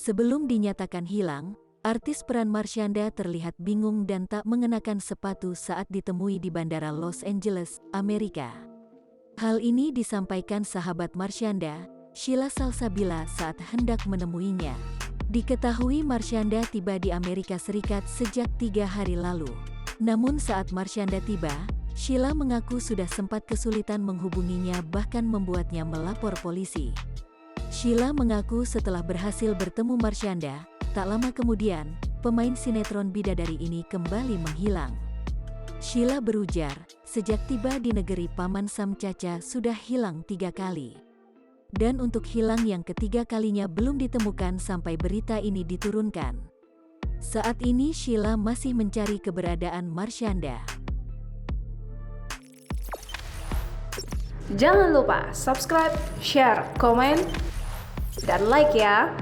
Sebelum dinyatakan hilang, artis peran Marshanda terlihat bingung dan tak mengenakan sepatu saat ditemui di Bandara Los Angeles, Amerika. Hal ini disampaikan sahabat Marshanda, Sheila Salsabila saat hendak menemuinya. Diketahui Marshanda tiba di Amerika Serikat sejak 3 hari lalu. Namun saat Marshanda tiba, Sheila mengaku sudah sempat kesulitan menghubunginya bahkan membuatnya melapor polisi. Sheila mengaku setelah berhasil bertemu Marshanda, tak lama kemudian, pemain sinetron bidadari ini kembali menghilang. Sheila berujar, sejak tiba di negeri Paman Sam Caca sudah hilang 3 kali. Dan untuk hilang yang ketiga kalinya belum ditemukan sampai berita ini diturunkan. Saat ini Sheila masih mencari keberadaan Marshanda. Jangan lupa subscribe, share, komen, dan like ya!